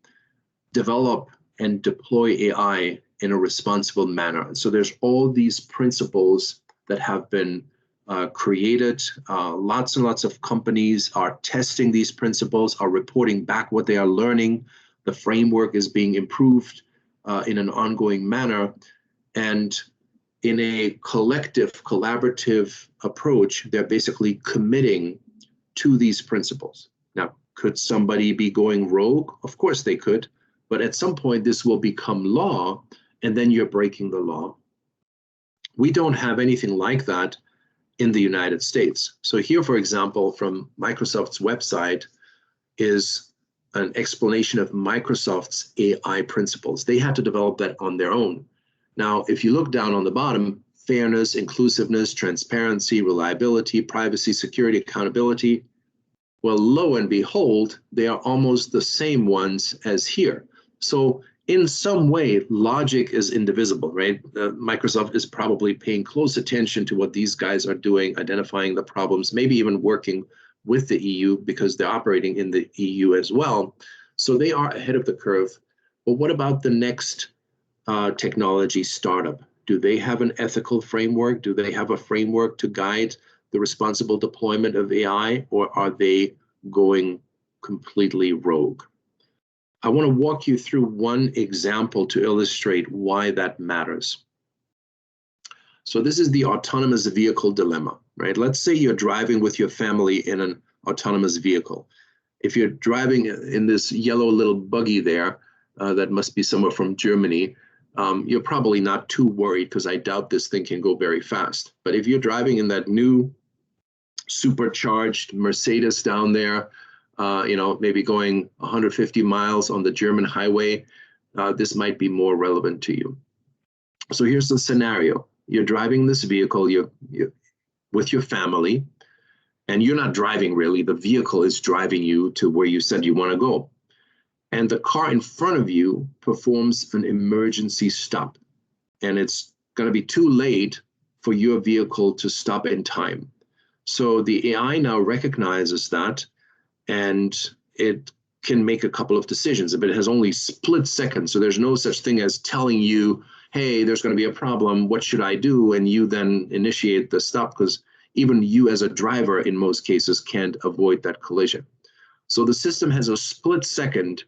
develop and deploy AI in a responsible manner? So there's all these principles that have been created. Lots and lots of companies are testing these principles, are reporting back what they are learning. The framework is being improved in an ongoing manner. And in a collective, collaborative approach, they're basically committing to these principles. Now, could somebody be going rogue? Of course they could. But at some point, this will become law, and then you're breaking the law. We don't have anything like that in the United States. So here, for example, from Microsoft's website is an explanation of Microsoft's AI principles. They had to develop that on their own. Now, if you look down on the bottom, fairness, inclusiveness, transparency, reliability, privacy, security, accountability, well, lo and behold, they are almost the same ones as here. So in some way, logic is indivisible, right? Microsoft is probably paying close attention to what these guys are doing, identifying the problems, maybe even working with the EU because they're operating in the EU as well. So they are ahead of the curve. But what about the next technology startup? Do they have an ethical framework? Do they have a framework to guide the responsible deployment of AI, or are they going completely rogue? I want to walk you through one example to illustrate why that matters. So this is the autonomous vehicle dilemma, right? Let's say you're driving with your family in an autonomous vehicle. If you're driving in this yellow little buggy there, that must be somewhere from Germany, you're probably not too worried because I doubt this thing can go very fast. But if you're driving in that new supercharged Mercedes down there, maybe going 150 miles on the German highway, this might be more relevant to you. So here's the scenario. You're driving this vehicle, you're with your family, and you're not driving really. The vehicle is driving you to where you said you want to go. And the car in front of you performs an emergency stop. And it's going to be too late for your vehicle to stop in time. So the AI now recognizes that, and it can make a couple of decisions, but it has only split seconds. So there's no such thing as telling you, hey, there's going to be a problem, what should I do? And you then initiate the stop, because even you as a driver in most cases can't avoid that collision. So the system has a split second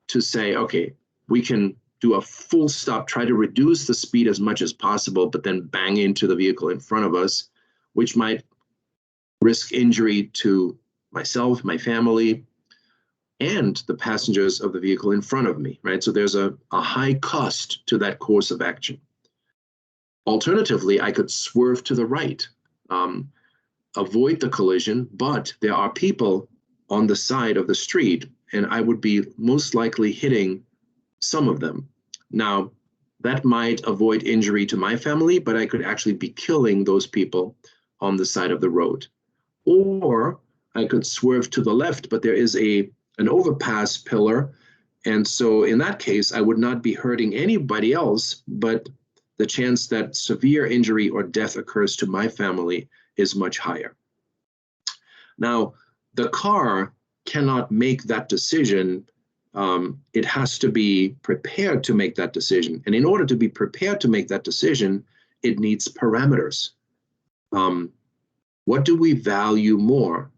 to say, okay, we can do a full stop, try to reduce the speed as much as possible, but then bang into the vehicle in front of us, which might risk injury to myself, my family, and the passengers of the vehicle in front of me, right? So there's a high cost to that course of action. Alternatively, I could swerve to the right, avoid the collision, but there are people on the side of the street, and I would be most likely hitting some of them. Now, that might avoid injury to my family, but I could actually be killing those people on the side of the road. Or I could swerve to the left, but there is an overpass pillar, and so in that case, I would not be hurting anybody else, but the chance that severe injury or death occurs to my family is much higher. Now, the car cannot make that decision. It has to be prepared to make that decision. And in order to be prepared to make that decision, it needs parameters. What do we value more?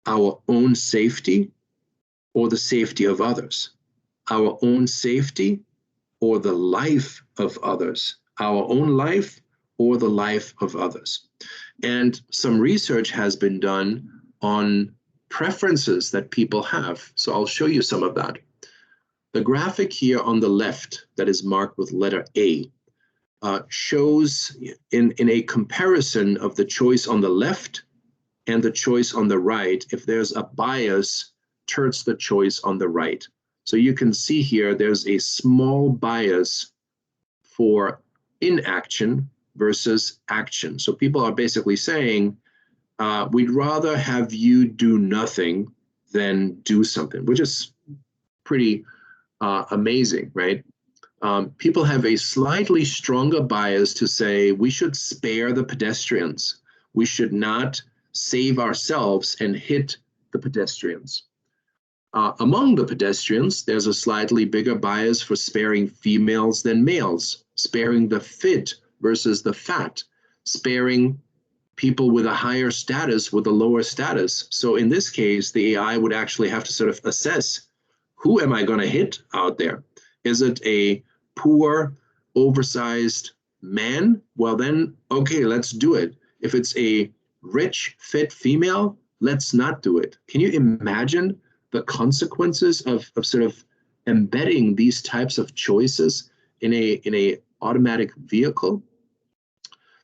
Our own safety or the safety of others? Our own safety or the life of others? Our own life or the life of others? And some research has been done on preferences that people have. So I'll show you some of that. The graphic here on the left that is marked with letter A shows in a comparison of the choice on the left and the choice on the right, if there's a bias towards the choice on the right. So you can see here there's a small bias for inaction versus action. So people are basically saying, we'd rather have you do nothing than do something, which is pretty amazing, right? People have a slightly stronger bias to say we should spare the pedestrians. We should not save ourselves and hit the pedestrians. Among the pedestrians, there's a slightly bigger bias for sparing females than males, sparing the fit versus the fat, sparing people with a higher status with a lower status. So in this case, the AI would actually have to sort of assess, who am I going to hit out there? Is it a poor, oversized man? Well then, okay, let's do it. If it's a rich, fit female, let's not do it. Can you imagine the consequences of sort of embedding these types of choices in a automatic vehicle?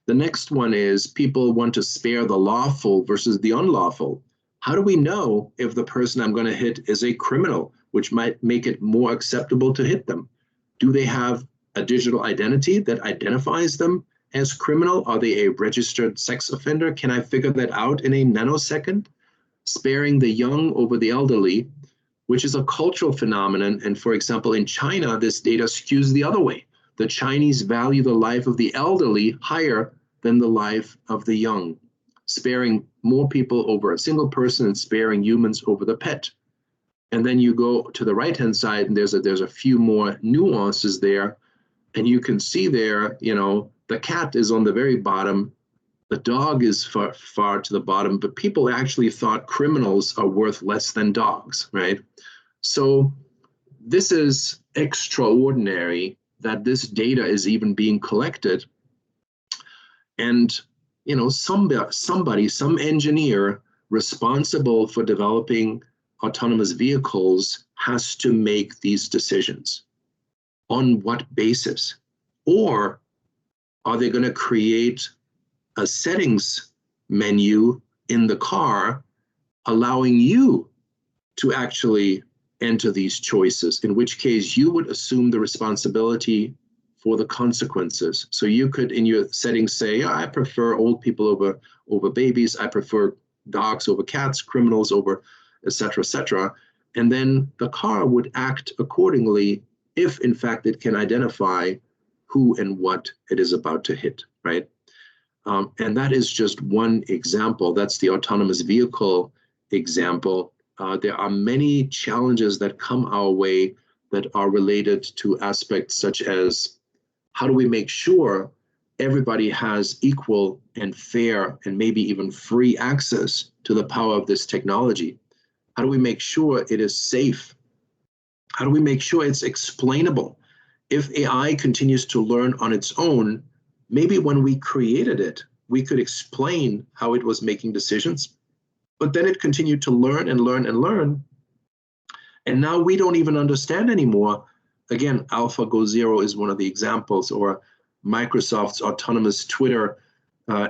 The next one is people want to spare the lawful versus the unlawful. How do we know if the person I'm going to hit is a criminal, which might make it more acceptable to hit them? Do they have a digital identity that identifies them as criminal? Are they a registered sex offender? Can I figure that out in a nanosecond? Sparing the young over the elderly, which is a cultural phenomenon. And for example, in China, this data skews the other way. The Chinese value the life of the elderly higher than the life of the young, sparing more people over a single person and sparing humans over the pet. And then you go to the right-hand side, and there's a few more nuances there. And you can see there, you know, the cat is on the very bottom, the dog is far to the bottom, but people actually thought criminals are worth less than dogs, right? So this is extraordinary that this data is even being collected. And, you know, some engineer responsible for developing autonomous vehicles has to make these decisions. On what basis? Or are they going to create a settings menu in the car allowing you to actually enter these choices, in which case you would assume the responsibility for the consequences. So you could, in your settings, say, I prefer old people over babies, I prefer dogs over cats, criminals over, et cetera, and then the car would act accordingly if, in fact, it can identify who and what it is about to hit, right? And that is just one example. That's the autonomous vehicle example. There are many challenges that come our way that are related to aspects such as how do we make sure everybody has equal and fair and maybe even free access to the power of this technology? How do we make sure it is safe? How do we make sure it's explainable? If AI continues to learn on its own, maybe when we created it, we could explain how it was making decisions, but then it continued to learn and learn and learn. And now we don't even understand anymore. Again, AlphaGo Zero is one of the examples, or Microsoft's autonomous Twitter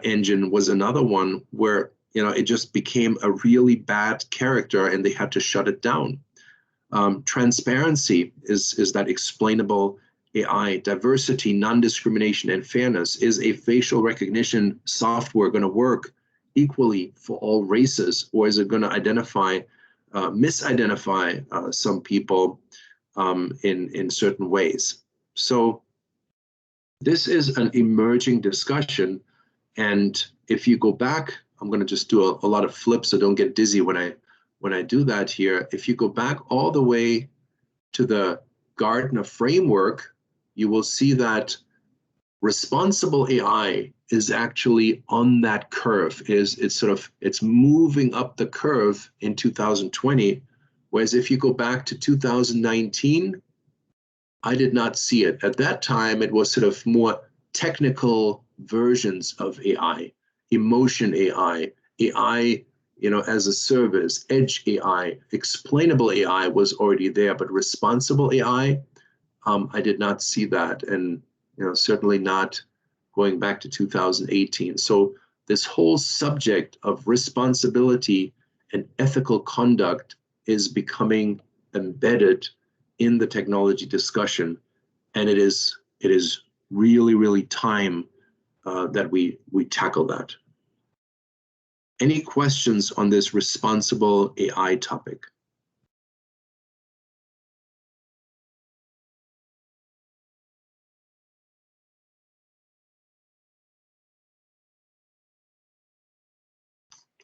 engine was another one where, you know, it just became a really bad character and they had to shut it down. Transparency is that explainable AI. Diversity, non-discrimination, and fairness. Is a facial recognition software going to work equally for all races, or is it going to identify, misidentify some people in certain ways? So this is an emerging discussion, and if you go back, I'm going to just do a lot of flips, so don't get dizzy when I do that here. If you go back all the way to the Gartner framework, you will see that responsible AI is actually on that curve. It's moving up the curve in 2020, whereas if you go back to 2019, I did not see it. At that time, it was sort of more technical versions of AI, emotion AI, AI, you know, as a service, edge AI, explainable AI was already there, but responsible AI, I did not see that, and you know, certainly not going back to 2018. So this whole subject of responsibility and ethical conduct is becoming embedded in the technology discussion, and it is really, really time that we tackle that. Any questions on this responsible AI topic?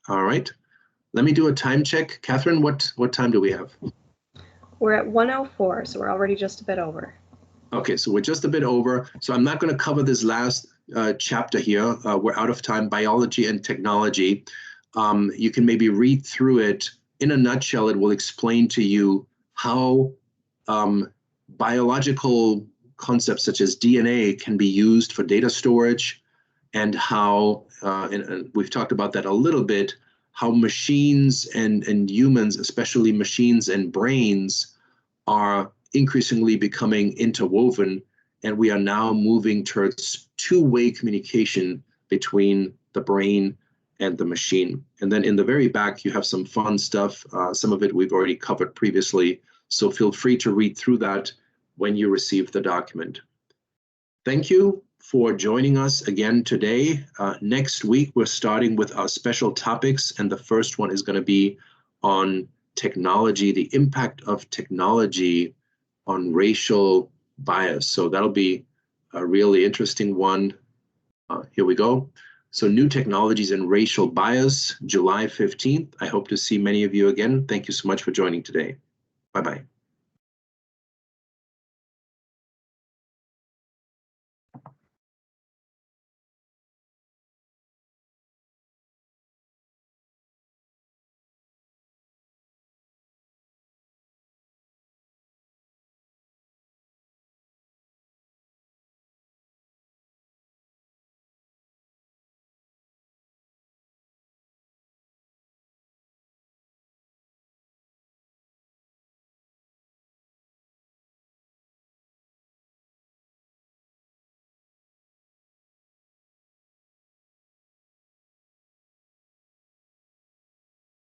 All right, let me do a time check. Catherine, what time do we have? We're at 1:04, so we're already just a bit over. Okay, so we're just a bit over. So I'm not going to cover this last chapter here. We're out of time, biology and technology. You can maybe read through it. In a nutshell, it will explain to you how biological concepts such as DNA can be used for data storage, and how, and we've talked about that a little bit, how machines and humans, especially machines and brains, are increasingly becoming interwoven, and we are now moving towards two-way communication between the brain and the machine. And then in the very back, you have some fun stuff. Some of it we've already covered previously, so feel free to read through that when you receive the document. Thank you for joining us again today. Next week, we're starting with our special topics, and the first one is going to be on technology, the impact of technology on racial bias. So that'll be a really interesting one. Here we go. So new technologies and racial bias, July 15th. I hope to see many of you again. Thank you so much for joining today. Bye-bye.